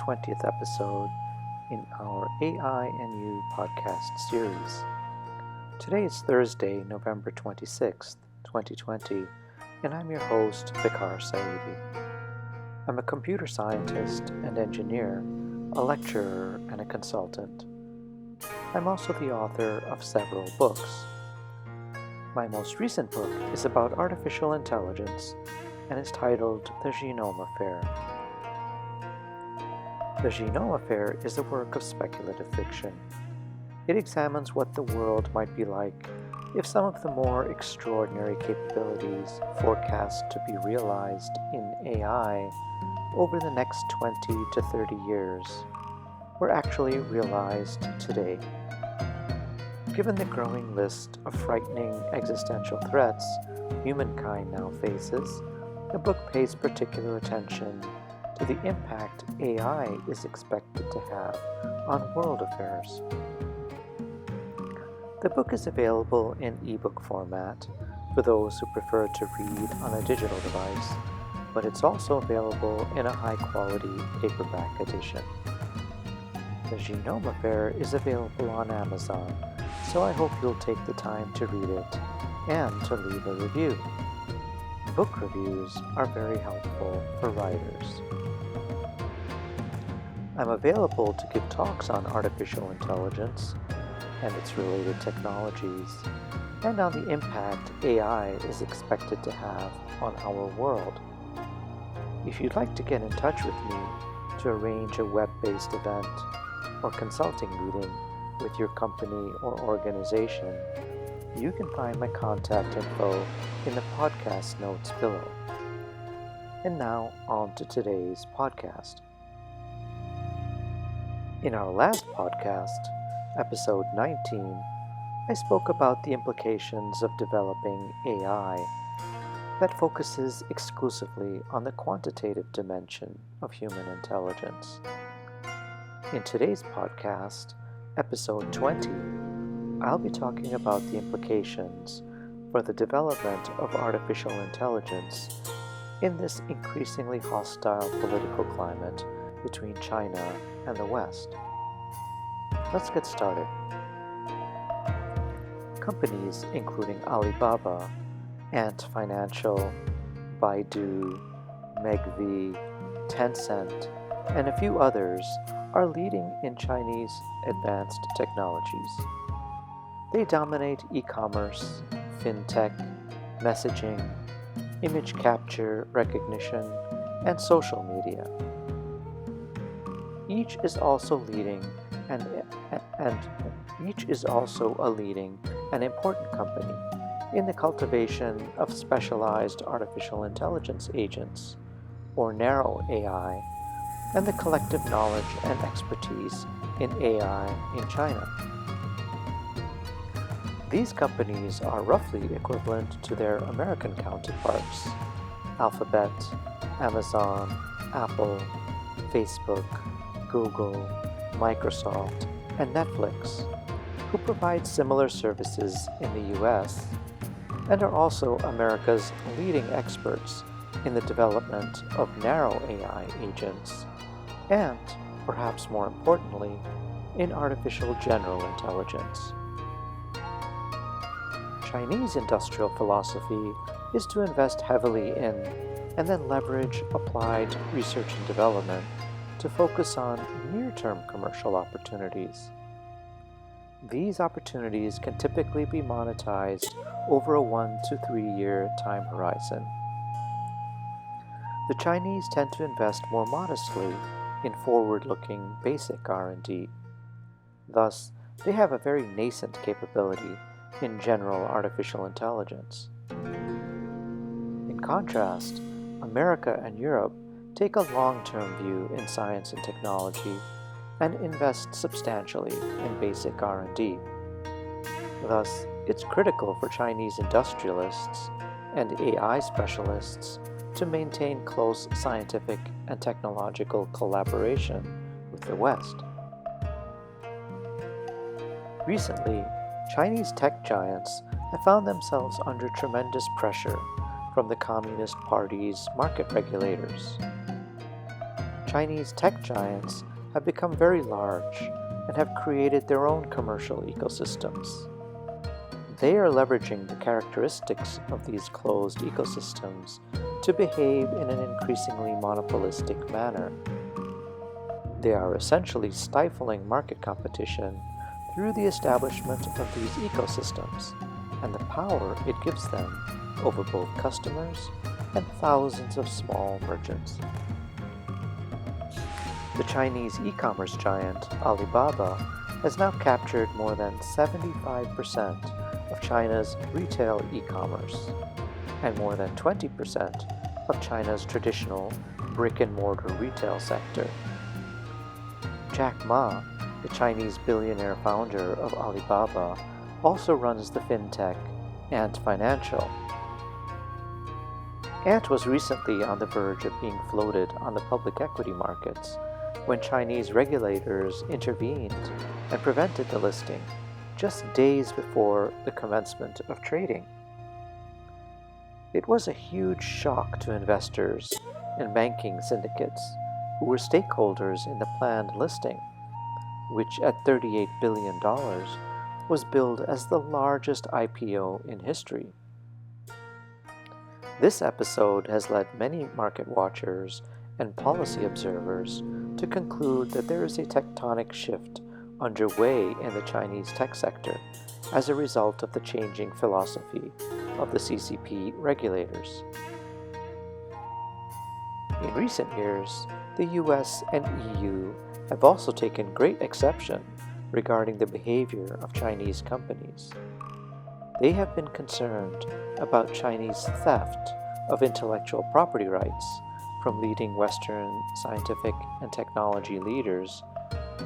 20th episode in our AI and You podcast series. Today is Thursday, November 26th, 2020, and I'm your host, Vikar Saidi. I'm a computer scientist and engineer, a lecturer, and a consultant. I'm also the author of several books. My most recent book is about artificial intelligence and is titled The Genome Affair. The Genome Affair is a work of speculative fiction. It examines what the world might be like if some of the more extraordinary capabilities forecast to be realized in AI over the next 20 to 30 years were actually realized today. Given the growing list of frightening existential threats humankind now faces, the book pays particular attention to the impact AI is expected to have on world affairs. The book is available in ebook format for those who prefer to read on a digital device, but it's also available in a high-quality paperback edition. The Genome Affair is available on Amazon, so I hope you'll take the time to read it and to leave a review. Book reviews are very helpful for writers. I'm available to give talks on artificial intelligence and its related technologies, and on the impact AI is expected to have on our world. If you'd like to get in touch with me to arrange a web-based event or consulting meeting with your company or organization, you can find my contact info in the podcast notes below. And now, on to today's podcast. In our last podcast, episode 19, I spoke about the implications of developing AI that focuses exclusively on the quantitative dimension of human intelligence. In today's podcast, episode 20, I'll be talking about the implications for the development of artificial intelligence in this increasingly hostile political climate between China and the West. Let's get started. Companies including Alibaba, Ant Financial, Baidu, Megvii, Tencent, and a few others are leading in Chinese advanced technologies. They dominate e-commerce, fintech, messaging, image capture, recognition, and social media. Each is also a leading and important company in the cultivation of specialized artificial intelligence agents, or narrow AI, and the collective knowledge and expertise in AI in China. These companies are roughly equivalent to their American counterparts: Alphabet, Amazon, Apple, Facebook, Google, Microsoft, and Netflix, who provide similar services in the US and are also America's leading experts in the development of narrow AI agents and, perhaps more importantly, in artificial general intelligence. Chinese industrial philosophy is to invest heavily in and then leverage applied research and development to focus on near-term commercial opportunities. These opportunities can typically be monetized over a 1 to 3 year time horizon. The Chinese tend to invest more modestly in forward-looking basic R&D. Thus, they have a very nascent capability in general artificial intelligence. In contrast, America and Europe take a long-term view in science and technology and invest substantially in basic R&D. Thus, it's critical for Chinese industrialists and AI specialists to maintain close scientific and technological collaboration with the West. Recently, Chinese tech giants have found themselves under tremendous pressure from the Communist Party's market regulators. Chinese tech giants have become very large and have created their own commercial ecosystems. They are leveraging the characteristics of these closed ecosystems to behave in an increasingly monopolistic manner. They are essentially stifling market competition through the establishment of these ecosystems and the power it gives them over both customers and thousands of small merchants. The Chinese e-commerce giant Alibaba has now captured more than 75% of China's retail e-commerce and more than 20% of China's traditional brick-and-mortar retail sector. Jack Ma, the Chinese billionaire founder of Alibaba, also runs the fintech Ant Financial. Ant was recently on the verge of being floated on the public equity markets when Chinese regulators intervened and prevented the listing just days before the commencement of trading. It was a huge shock to investors and banking syndicates who were stakeholders in the planned listing, which at $38 billion was billed as the largest IPO in history. This episode has led many market watchers and policy observers to conclude that there is a tectonic shift underway in the Chinese tech sector as a result of the changing philosophy of the CCP regulators. In recent years, the US and EU have also taken great exception regarding the behavior of Chinese companies. They have been concerned about Chinese theft of intellectual property rights from leading Western scientific and technology leaders,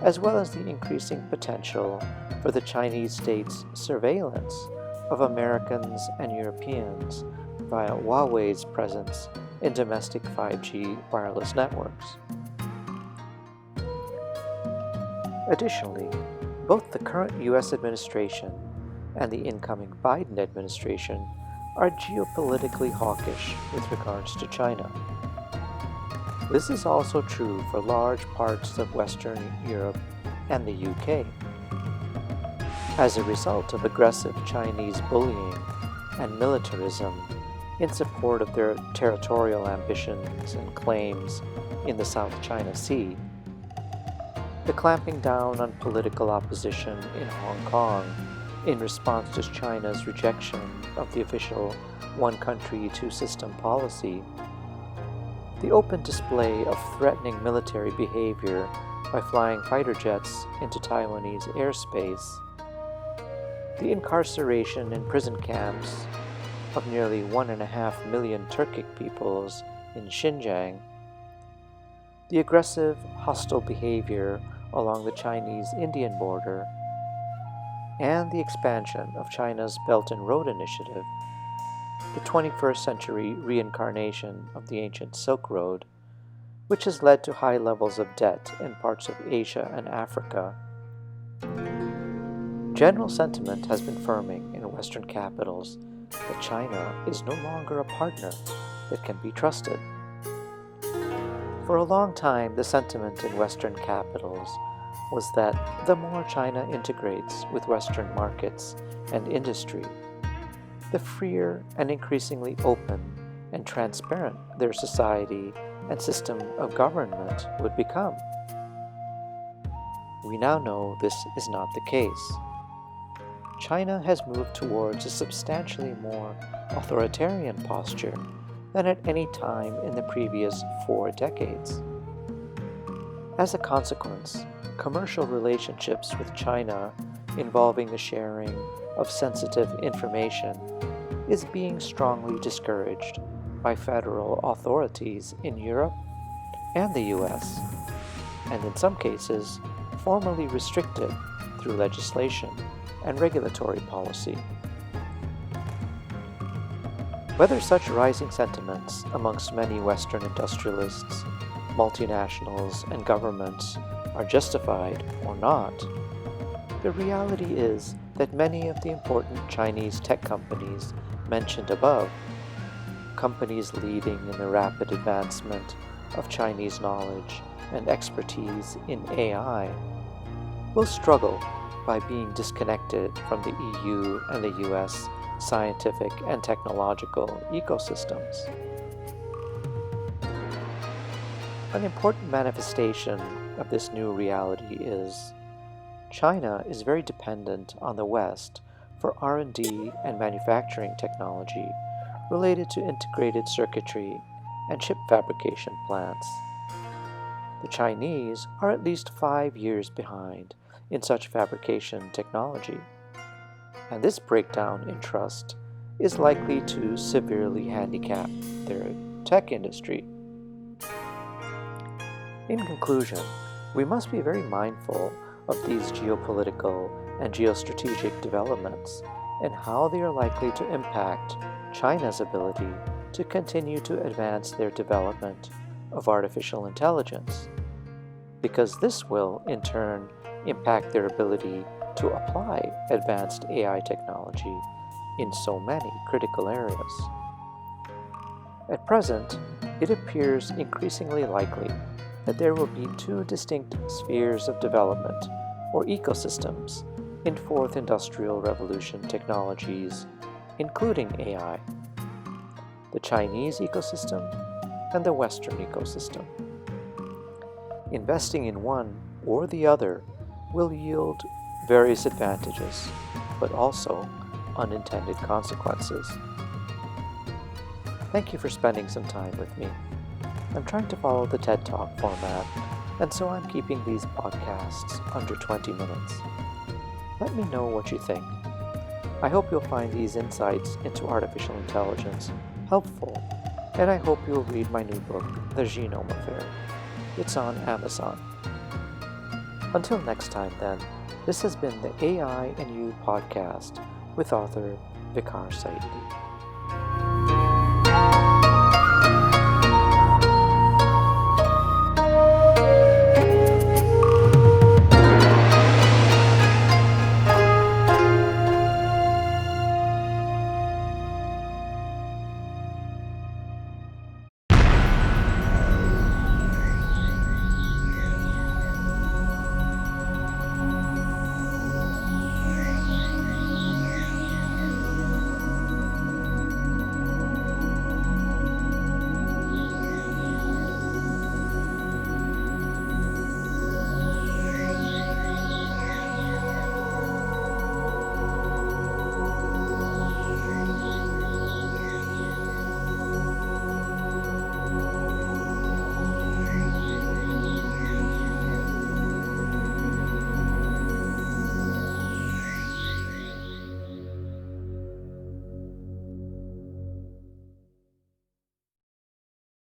as well as the increasing potential for the Chinese state's surveillance of Americans and Europeans via Huawei's presence in domestic 5G wireless networks. Additionally, both the current US administration and the incoming Biden administration are geopolitically hawkish with regards to China. This is also true for large parts of Western Europe and the UK. As a result of aggressive Chinese bullying and militarism in support of their territorial ambitions and claims in the South China Sea, the clamping down on political opposition in Hong Kong in response to China's rejection of the official one country, two system policy, the open display of threatening military behavior by flying fighter jets into Taiwanese airspace, the incarceration in prison camps of nearly 1.5 million Turkic peoples in Xinjiang, the aggressive, hostile behavior along the Chinese-Indian border, and the expansion of China's Belt and Road Initiative, the 21st century reincarnation of the ancient Silk Road, which has led to high levels of debt in parts of Asia and Africa. General sentiment has been firming in Western capitals that China is no longer a partner that can be trusted. For a long time, the sentiment in Western capitals was that the more China integrates with Western markets and industry, the freer and increasingly open and transparent their society and system of government would become. We now know this is not the case. China has moved towards a substantially more authoritarian posture than at any time in the previous 4 decades. As a consequence, commercial relationships with China involving the sharing of sensitive information is being strongly discouraged by federal authorities in Europe and the US, and in some cases formally restricted through legislation and regulatory policy. Whether such rising sentiments amongst many Western industrialists, multinationals, and governments are justified or not, the reality is that many of the important Chinese tech companies mentioned above, companies leading in the rapid advancement of Chinese knowledge and expertise in AI will struggle by being disconnected from the EU and the US scientific and technological ecosystems. An important manifestation of this new reality is China is very dependent on the West for R&D and manufacturing technology related to integrated circuitry and chip fabrication plants. The Chinese are at least 5 years behind in such fabrication technology, and this breakdown in trust is likely to severely handicap their tech industry. In conclusion, we must be very mindful of these geopolitical and geostrategic developments and how they are likely to impact China's ability to continue to advance their development of artificial intelligence, because this will, in turn, impact their ability to apply advanced AI technology in so many critical areas. At present, it appears increasingly likely that there will be two distinct spheres of development, or ecosystems, in Fourth Industrial Revolution technologies, including AI: the Chinese ecosystem and the Western ecosystem. Investing in one or the other will yield various advantages, but also unintended consequences. Thank you for spending some time with me. I'm trying to follow the TED Talk format, and so I'm keeping these podcasts under 20 minutes. Let me know what you think. I hope you'll find these insights into artificial intelligence helpful, and I hope you'll read my new book, The Genome Affair. It's on Amazon. Until next time then, this has been the AI and You podcast with author Vicar Saidi.